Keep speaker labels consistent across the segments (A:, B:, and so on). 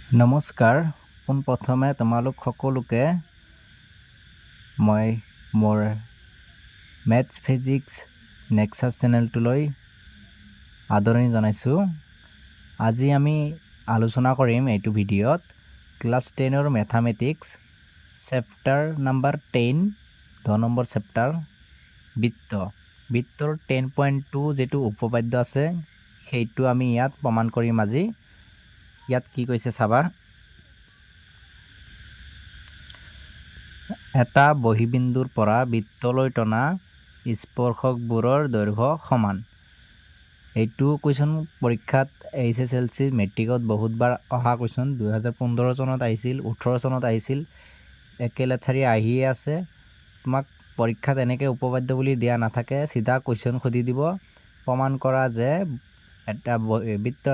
A: নমস্কাৰ পোনপ্ৰথমে তোমালোক সকলোকে মই মোৰ মেথছ ফিজিক্স নেক্সাছ চেনেলটোলৈ আদৰণি জনাইছোঁ। আজি আমি আলোচনা কৰিম এইটো ভিডিঅ'ত ক্লাছ 10ৰ মেথামেটিক্স চেপ্টাৰ নাম্বাৰ 10 10 নম্বৰ চেপ্টাৰ বৃত্তৰ 10.2 যেটো উপপাদ্য আছে সেইটো আমি ইয়াত প্ৰমাণ কৰিম আজি। ইয়াত কি কৈছে চাবা, এটা বহিবিন্দুৰ পৰা বৃত্তলৈ টনা স্পৰ্শকবোৰৰ দৈৰ্ঘ্য সমান। এইটো কুৱেশ্যন পৰীক্ষাত HSLC মেট্ৰিকত বহুতবাৰ অহা কুৱেশ্যন 2015 চনত আহিছিল, 18 চনত আহিছিল, একেলেথাৰি আহিয়ে আছে। তোমাক পৰীক্ষাত এনেকৈ উপপাদ্য বুলি দিয়া নাথাকে, চিধা কুৱেশ্যন সুধি দিব, প্ৰমাণ কৰা যে এটা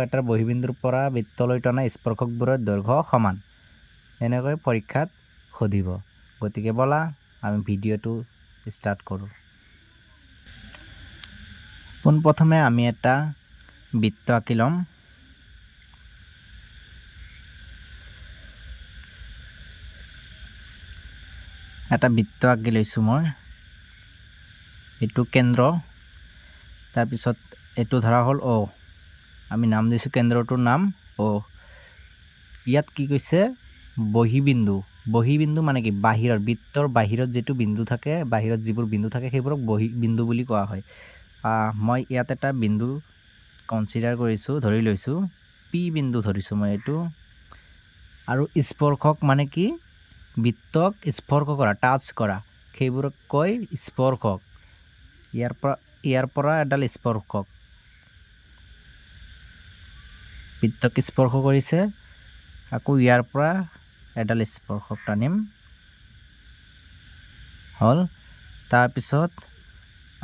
A: এটাৰ বহিবিন্দুৰ পৰা বৃত্তলৈ টনা স্পৰ্শকবোৰৰ দৈৰ্ঘ্য সমান। এনেকৈ পৰীক্ষাত সুধিব। গতিকে বলা আমি ভিডিঅ'টো ষ্টাৰ্ট কৰোঁ। পোনপ্ৰথমে আমি এটা বৃত্ত আঁকি ল'ম। এটা বৃত্ত আঁকি লৈছোঁ মই। এইটো কেন্দ্ৰ, তাৰপিছত এইটো ধৰা হ'ল অ'। আমি নাম দিছোঁ কেন্দ্ৰটোৰ নাম অ'। ইয়াত কি কৈছে বহিবিন্দু। বহিবিন্দু মানে কি বাহিৰৰ বৃত্তৰ বাহিৰত যিটো বিন্দু থাকে, বাহিৰত যিবোৰ বিন্দু থাকে সেইবোৰক বহিবিন্দু বুলি কোৱা হয়। মই ইয়াত এটা বিন্দু কনচিডাৰ কৰিছোঁ, ধৰি লৈছোঁ পি বিন্দু ধৰিছোঁ মই এইটো। আৰু স্পৰ্শক মানে কি বৃত্তক স্পৰ্শ কৰা, টাচ কৰা, সেইবোৰক কয় স্পৰ্শক। ইয়াৰ পৰা এডাল স্পৰ্শক বৃত্তক স্পৰ্শ কৰিছে, আকৌ ইয়াৰ পৰা এডাল স্পৰ্শক টানিম হ'ল। তাৰপিছত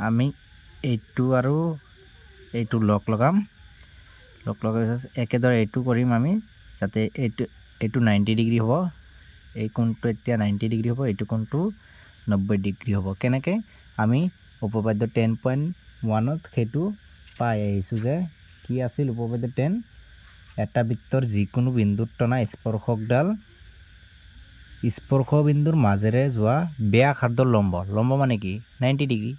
A: আমি এইটো আৰু এইটো লগ লগাই একেদৰে এইটো কৰিম আমি, যাতে এইটো 90 ডিগ্ৰী হ'ব, এই কোণটো এতিয়া 90 ডিগ্ৰী হ'ব, এইটো কোণটো 90 ডিগ্ৰী হ'ব। কেনেকৈ আমি উপপাদ্য 10.1ত সেইটো পাই আহিছোঁ যে কি আছিল উপপাদ্য 10, এটা বৃত্তৰ যিকোনো বিন্দুত টনা স্পৰ্শকডাল স্পৰ্শ বিন্দুৰ মাজেৰে যোৱা ব্যাসাৰ্ধৰ লম্ব মানে কি 90 ডিগ্ৰী।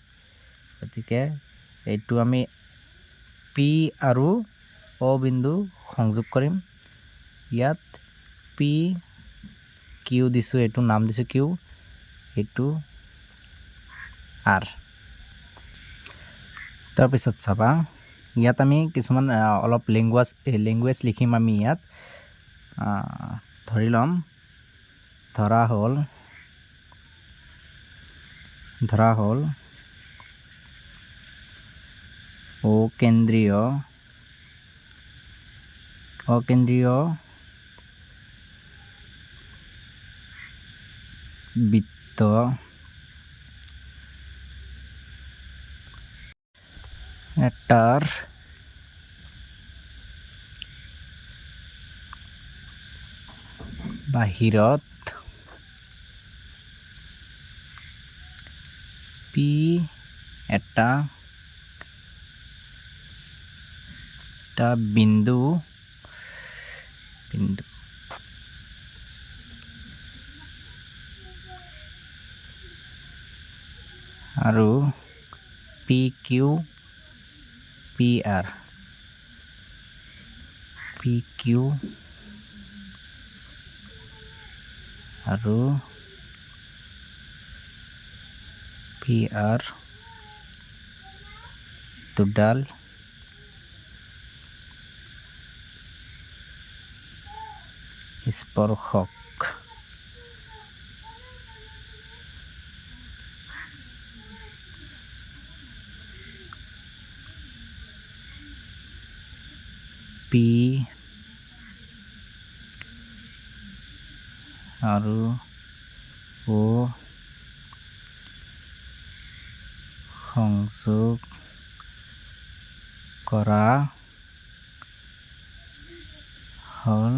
A: গতিকে এইটো আমি পি আৰু অ বিন্দু সংযোগ কৰিম। ইয়াত পি কিউ দিছোঁ, এইটো নাম দিছোঁ কিউ, এইটো আৰ। তাৰপিছত চাবা ইয়াত আমি কিছুমান অলপ লেংগুৱেজ লিখিম আমি ইয়াত। ধৰি ল'ম, ধৰা হ'ল অকেন্দ্ৰীয় বৃত্ত এটাৰ বাহিৰত পি এটা বিন্দু আৰু পি কিউ আৰু পি আৰ দুডাল স্পৰ্শক। পি আৰু অ সংযোগ কৰা হ'ল।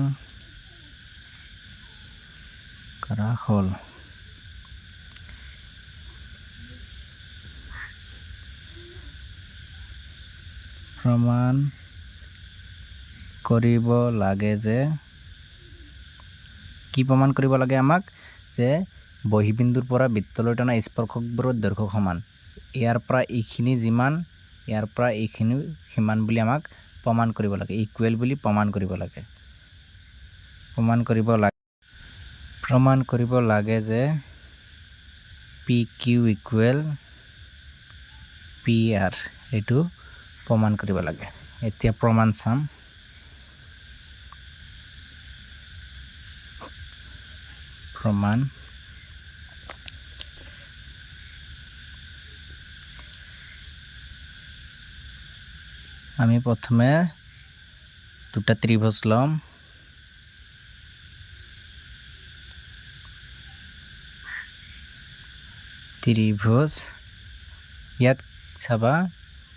A: প্ৰমাণ কৰিব লাগে যে কি প্ৰমাণ কৰিব লাগে আমাক যে বহিবিন্দুৰ পৰা বৃত্তলৈ টনা স্পৰ্শকবোৰৰ দৈৰ্ঘ্য সমান ইয়াৰ পৰা এইখিনি যিমান ইয়াৰ পৰা এইখিনি সমান বুলি আমাক প্ৰমাণ কৰিব লাগে ইকুৱেল বুলি প্ৰমাণ কৰিব লাগে যে PQ ইকুৱেল PR এইটো প্ৰমাণ কৰিব লাগে এতিয়া প্ৰমাণ চাম আমি প্ৰথমে দুটা ত্ৰিভুজ লম ইয়াত চাবা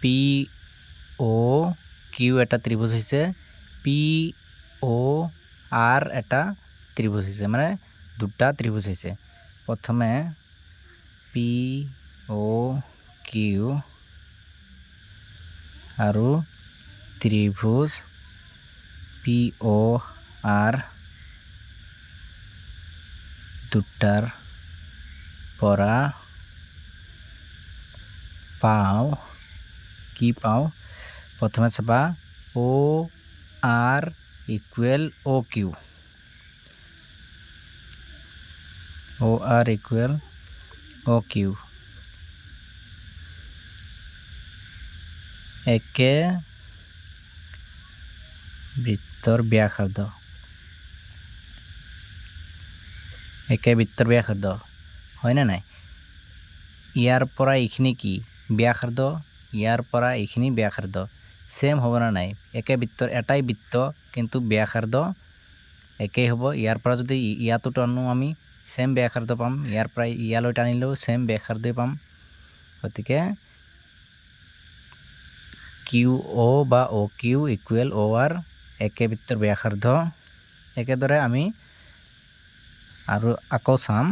A: POQ এটা ত্ৰিভুজ হৈছে POR এটা ত্ৰিভুজ হৈছে মানে দুটা ত্ৰিভুজ হৈছে প্ৰথমে POQ আৰু ত্ৰিভুজ POR দুটাৰ পৰা কি পাওঁ প্ৰথমে চাবা OR ইকুৱেল OQ একে বৃত্তৰ ব্যাসাৰ্ধ হয় না নাই ইয়াৰ পৰা এইখিনি কি ব্যাসাৰ্ধ ইয়াৰ পৰা এইখিনি ব্যাসাৰ্ধ সেম হ'ব না নাই একে বৃত্তৰ এটাই বৃত্ত কিন্তু ব্যাসাৰ্ধ একেই হ'ব ইয়াৰ পৰা যদি ইয়াতো টানো আমি সেম ব্যাসাৰ্ধ পাম ইয়াৰ পৰা ইয়ালৈ টানিলেও সেম ব্যাসাৰ্ধই পাম গতিকে QO বা OQ ইকুৱেল OR একে বৃত্তৰ ব্যাসাৰ্ধ একেদৰে আমি আৰু আকৌ চাম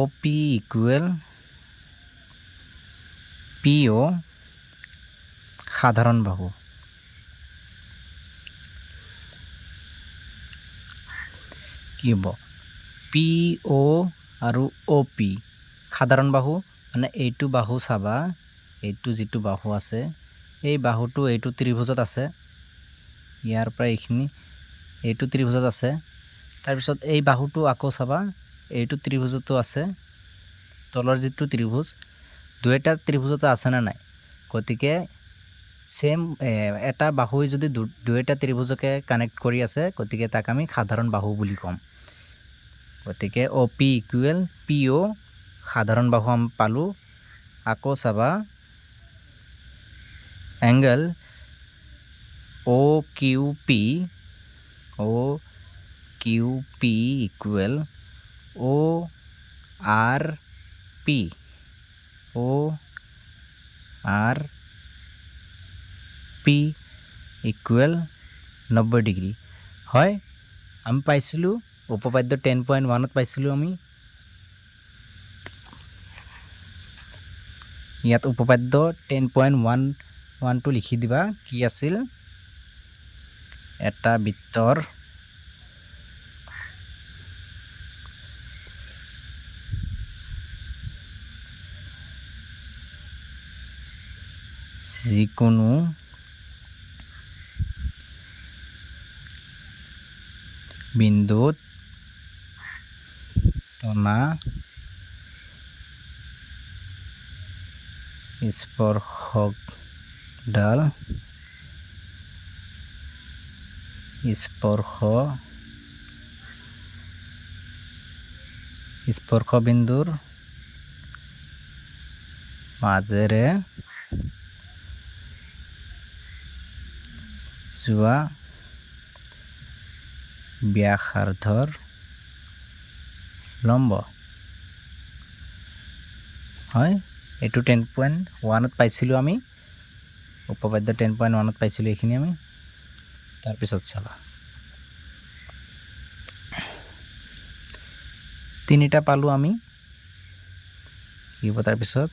A: OP ইকুৱেল PO সাধাৰণ বাহু কি হ'ব PO আৰু OP সাধাৰণ বাহু মানে এইটো বাহু চাবা এইটো যিটো বাহু আছে এই বাহুটো এইটো ত্ৰিভুজত আছে ইয়াৰ পৰা এইখিনি এইটো ত্ৰিভুজত আছে তাৰপিছত এই বাহুটো আকৌ চাবা এইটো ত্ৰিভুজতো আছে তলৰ যিটো ত্ৰিভুজ দুইটা ত্ৰিভুজতে আছে না নাই গতিকে সেম এটা বাহুই যদি দুইটা ত্ৰিভুজকে কানেক্ট কৰি আছে গতিকে তাক আমি সাধাৰণ বাহু বুলি ক'ম গতিকে OP ইকুৱেল PO সাধাৰণ বাহু আমি পালোঁ আকৌ চাবা angle OQP equal ORP equal 90 degree হয় আমি পাইছিলোঁ উপপাদ্য 10.1ত পাইছিলোঁ আমি ইয়াত উপপাদ্য 10.1টো লিখি দিবা কি আছিল এটা বৃত্তৰ যিকোনো বিন্দুত টনা স্পৰ্শকডাল স্পৰ্শবিন্দুৰ মাজেৰে যোৱা ব্যাসাৰ্ধৰ লম্ব হয় এইটো 10.1ত পাইছিলোঁ আমি উপপাদ্য 10.1ত পাইছিলোঁ এইখিনি আমি তাৰপিছত চাবা তিনিটা পালোঁ আমি কি হ'ব তাৰপিছত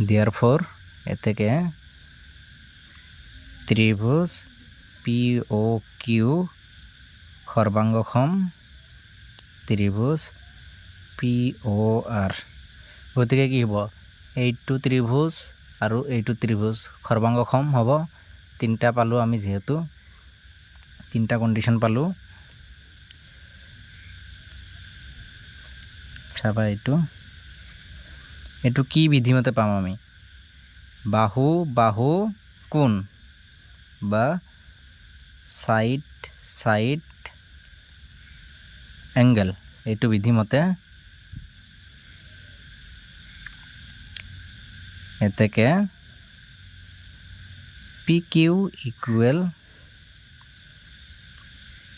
A: therefore এতেকে ত্ৰিভুজ POQ সৰ্বাংগক্ষম ত্ৰিভুজ POR গতিকে কি হ'ব এইটো ত্ৰিভুজ আৰু এইটো ত্ৰিভুজ সৰ্বাংগক্ষম হ'ব তিনিটা পালোঁ আমি যিহেতু তিনিটা কণ্ডিশ্যন পালোঁ চাবা এইটো কি বিধিমতে পাম আমি বাহু বাহু কোণ বা সাইড এংগেল এইটো বিধিমতে এতেকে PQ ইকুৱেল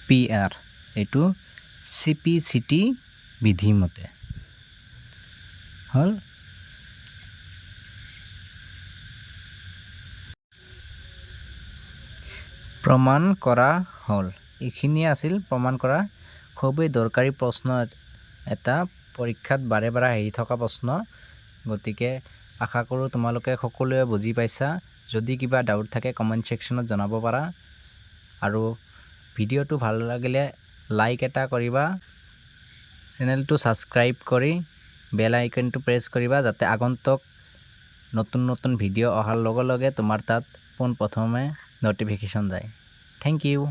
A: PR এইটো CPCT বিধিমতে হ'ল প্ৰমাণ কৰা হ'ল এইখিনিয়ে আছিল প্ৰমাণ কৰা খুবেই দৰকাৰী প্ৰশ্ন এটা পৰীক্ষাত বাৰে বাৰে আহি থকা প্ৰশ্ন গতিকে আশা কৰোঁ তোমালোকে সকলোৱে বুজি পাইছা যদি কিবা ডাউট থাকে কমেণ্ট ছেকশ্যনত জনাব পাৰা আৰু ভিডিঅ'টো ভাল লাগিলে লাইক এটা কৰিবা চেনেলটো ছাবস্ক্ৰাইব কৰি বেল আইকনটো প্ৰেছ কৰিবা যাতে আগন্তুক নতুন ভিডিঅ' অহাৰ লগে লগে তোমাৰ তাত পোনপ্ৰথমে ন'টিফিকেশ্যন যায় থেংক ইউ